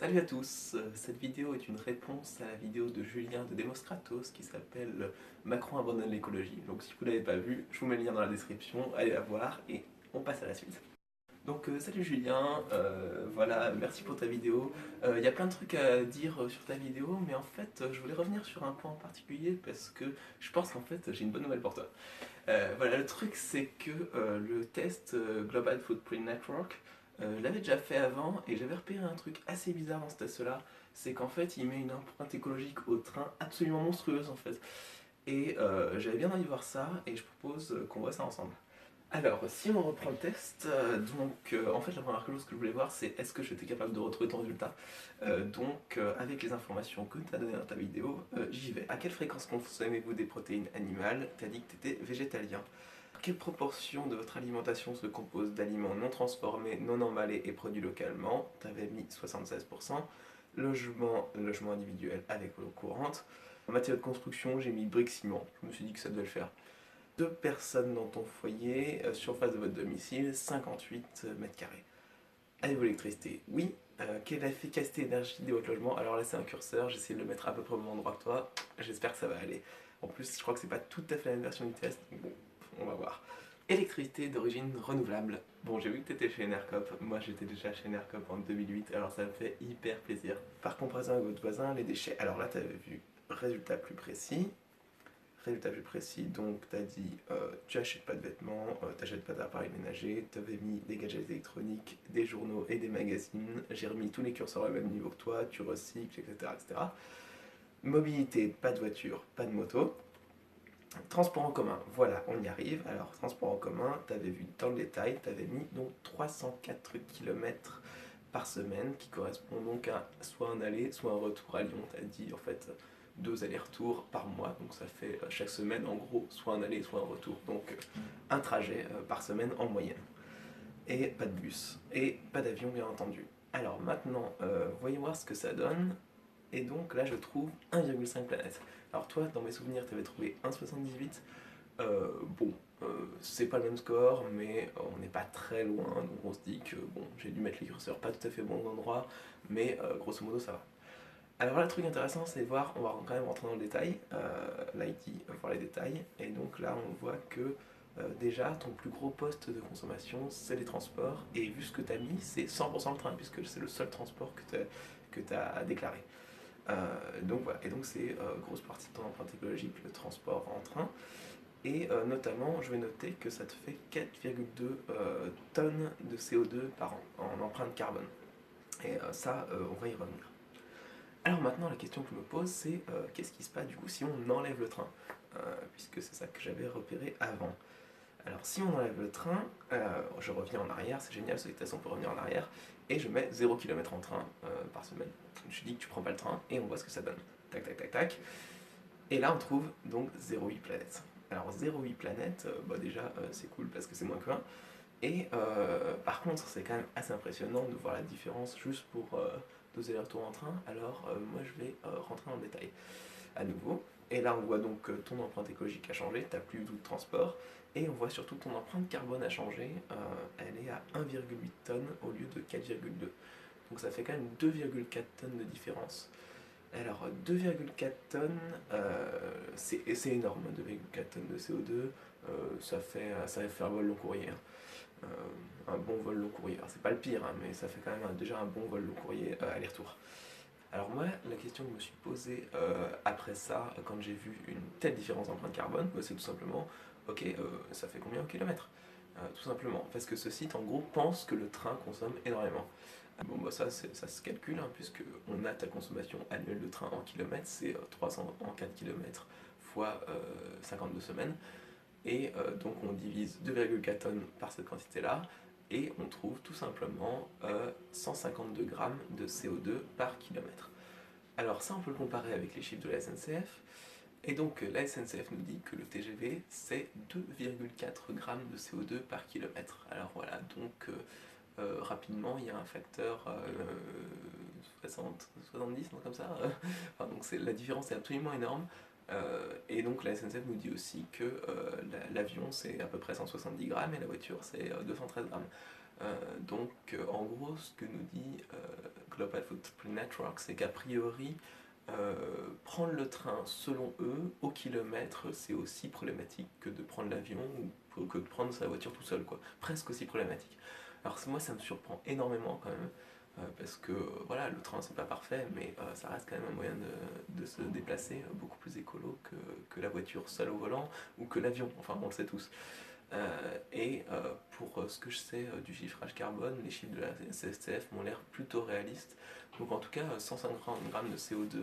Salut à tous, cette vidéo est une réponse à la vidéo de Julien de Demoskratos qui s'appelle Macron abandonne l'écologie. Donc si vous ne l'avez pas vu, je vous mets le lien dans la description, allez la voir et on passe à la suite. Donc salut Julien, voilà, merci pour ta vidéo. Il y a plein de trucs à dire sur ta vidéo, mais en fait je voulais revenir sur un point en particulier parce que je pense qu'en fait j'ai une bonne nouvelle pour toi. Voilà, le truc c'est que le test Global Footprint Network, l'avait déjà fait avant et j'avais repéré un truc assez bizarre dans ce test-là, c'est qu'en fait il met une empreinte écologique au train absolument monstrueuse en fait. Et j'avais bien envie de voir ça et je propose qu'on voit ça ensemble. Alors, si on reprend le test, en fait la première chose que je voulais voir c'est est-ce que j'étais capable de retrouver ton résultat. Avec les informations que tu as données dans ta vidéo, j'y vais. À quelle fréquence consommez-vous des protéines animales? Tu as dit que tu étais végétalien. Quelle proportion de votre alimentation se compose d'aliments non transformés, non emballés et produits localement? Tu avais mis 76%. Logement individuel avec l'eau courante. En matière de construction, j'ai mis briques ciment. Je me suis dit que ça devait le faire. Deux personnes dans ton foyer, surface de votre domicile, 58 mètres carrés. Avez-vous l'électricité? Oui. Quelle est l'efficacité énergie de votre logement? Alors là c'est un curseur, j'essaie de le mettre à peu près au même endroit que toi, j'espère que ça va aller. En plus je crois que c'est pas tout à fait la même version du test, mais bon, on va voir. Électricité d'origine renouvelable. Bon, j'ai vu que tu étais chez Enercop, moi j'étais déjà chez Enercop en 2008, alors ça me fait hyper plaisir. Par comparaison avec votre voisin, les déchets. Alors là tu avais vu résultat plus précis. Résultat plus précis, donc tu as dit tu achètes pas de vêtements, tu n'achètes pas d'appareils ménagers, tu avais mis des gadgets électroniques, des journaux et des magazines, j'ai remis tous les curseurs au même niveau que toi, tu recycles, etc., etc. Mobilité, pas de voiture, pas de moto. Transport en commun, voilà, on y arrive. Alors, transport en commun, tu avais vu dans le détail, tu avais mis donc 304 km par semaine, qui correspond donc à soit un aller, soit un retour à Lyon. Tu as dit en fait deux allers-retours par mois, donc ça fait chaque semaine en gros soit un aller, soit un retour. Donc un trajet par semaine en moyenne. Et pas de bus, et pas d'avion bien entendu. Alors maintenant, voyons voir ce que ça donne. Et donc là, je trouve 1,5 planètes. Alors toi, dans mes souvenirs, tu avais trouvé 1,78. Bon, c'est pas le même score, mais on n'est pas très loin, donc on se dit que bon, j'ai dû mettre les curseurs pas tout à fait au bon endroit, mais grosso modo ça va. Alors là, le truc intéressant, c'est de voir, on va quand même rentrer dans le détail, là il dit voir les détails, et donc là on voit que déjà ton plus gros poste de consommation c'est les transports, et vu ce que tu as mis, c'est 100% le train, puisque c'est le seul transport que tu as déclaré. Donc voilà, et donc c'est grosse partie de ton empreinte écologique, le transport en train. Et notamment, je vais noter que ça te fait 4,2 tonnes de CO2 par an en empreinte carbone. Et ça, on va y revenir. Alors maintenant, la question que je me pose, c'est qu'est-ce qui se passe du coup si on enlève le train? Puisque c'est ça que j'avais repéré avant. Alors si on enlève le train, je reviens en arrière, c'est génial, cette on peut revenir en arrière, et je mets 0 km en train par semaine. Je dis que tu prends pas le train, et on voit ce que ça donne. Tac, tac, tac, tac. Et là on trouve donc 0,8 planètes. Alors 0,8 planètes, bah déjà c'est cool parce que c'est moins que 1. Et par contre c'est quand même assez impressionnant de voir la différence juste pour deux allers-retours en train. Alors moi je vais rentrer dans le détail à nouveau. Et là on voit donc que ton empreinte écologique a changé, tu n'as plus du tout de transport. Et on voit surtout ton empreinte carbone a changé, elle est à 1,8 tonnes au lieu de 4,2. Donc ça fait quand même 2,4 tonnes de différence. Alors 2,4 tonnes, c'est énorme, 2,4 tonnes de CO2, ça va faire un vol long courrier. Un bon vol long courrier. Alors c'est pas le pire, hein, mais ça fait quand même déjà un bon vol long courrier aller-retour. Alors moi, la question que je me suis posée après ça, quand j'ai vu une telle différence d'empreinte carbone, bah, c'est tout simplement, ok, ça fait combien au kilomètre? Tout simplement, parce que ce site en gros pense que le train consomme énormément. Bon bah ça, ça se calcule, hein, puisque on a ta consommation annuelle de train en kilomètres, c'est 300 en 4 km fois 52 semaines, et donc on divise 2,4 tonnes par cette quantité-là, et on trouve tout simplement 152 grammes de CO2 par kilomètre. Alors ça on peut le comparer avec les chiffres de la SNCF, et donc la SNCF nous dit que le TGV c'est 2,4 grammes de CO2 par kilomètre. Alors voilà, donc rapidement il y a un facteur 60, 70, non, comme ça. Enfin, donc la différence est absolument énorme. Et donc la SNCF nous dit aussi que l'avion c'est à peu près 170 grammes et la voiture c'est 213 grammes. En gros, ce que nous dit Global Footprint Network, c'est qu'a priori, prendre le train, selon eux, au kilomètre, c'est aussi problématique que de prendre l'avion ou que de prendre sa voiture tout seul, quoi. Presque aussi problématique. Alors moi, ça me surprend énormément quand même, parce que voilà, le train, c'est pas parfait, mais ça reste quand même un moyen de se déplacer beaucoup plus écolo que la voiture seule au volant ou que l'avion, enfin on le sait tous. Pour ce que je sais du chiffrage carbone, les chiffres de la SSTF m'ont l'air plutôt réalistes. Donc en tout cas, 105 grammes de CO2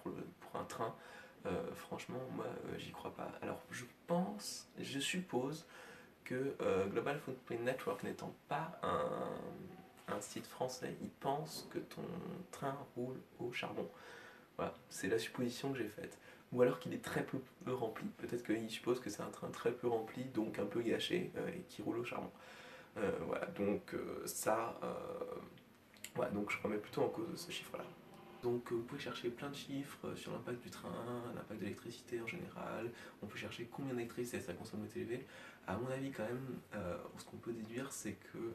pour un train, franchement, moi, j'y crois pas. Alors je suppose que Global Footprint Network n'étant pas un site français, il pense que ton train roule au charbon. Voilà, c'est la supposition que j'ai faite. Ou alors qu'il est très peu rempli. Peut-être qu'il suppose que c'est un train très peu rempli, donc un peu gâché, et qui roule au charbon. Voilà, donc voilà, donc je remets plutôt en cause ce chiffre-là. Donc vous pouvez chercher plein de chiffres sur l'impact du train, l'impact de l'électricité en général, on peut chercher combien d'électricité ça consomme au TGV. À mon avis quand même, ce qu'on peut déduire c'est que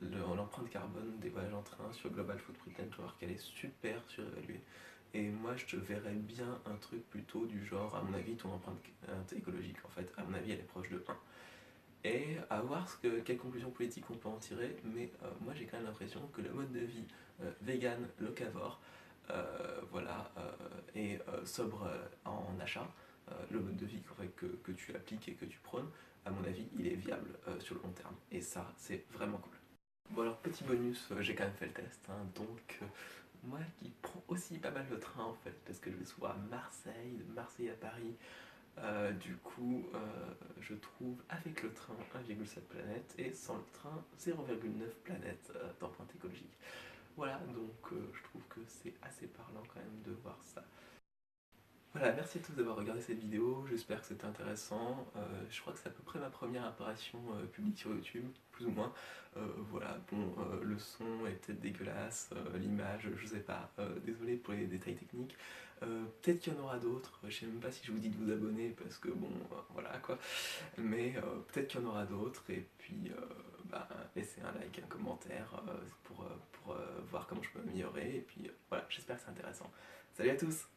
l'empreinte carbone des voyages en train sur Global Footprint Network, elle est super surévaluée. Et moi, je te verrais bien un truc plutôt du genre, à mon avis, ton empreinte écologique, en fait, à mon avis, elle est proche de 1. Et à voir quelles conclusions politiques on peut en tirer, mais moi j'ai quand même l'impression que le mode de vie vegan, locavore, voilà, et sobre en achat, le mode de vie que tu appliques et que tu prônes, à mon avis, il est viable sur le long terme. Et ça, c'est vraiment cool. Bon alors, petit bonus, j'ai quand même fait le test, hein, donc moi qui prends aussi pas mal le train en fait, parce que je vais souvent à Marseille, de Marseille à Paris, je trouve avec le train 1,7 planètes et sans le train 0,9 planètes d'empreinte écologique. Voilà, donc je trouve que c'est assez parlant quand même de voir ça. Voilà, merci à tous d'avoir regardé cette vidéo, j'espère que c'était intéressant. Je crois que c'est à peu près ma première apparition publique sur YouTube, plus ou moins. Voilà, bon, le son est peut-être dégueulasse, l'image, je sais pas, désolé pour les détails techniques. Peut-être qu'il y en aura d'autres, je sais même pas si je vous dis de vous abonner parce que bon, voilà quoi. Mais peut-être qu'il y en aura d'autres, et puis bah, laissez un like, un commentaire pour voir comment je peux m'améliorer, et puis voilà, j'espère que c'est intéressant. Salut à tous!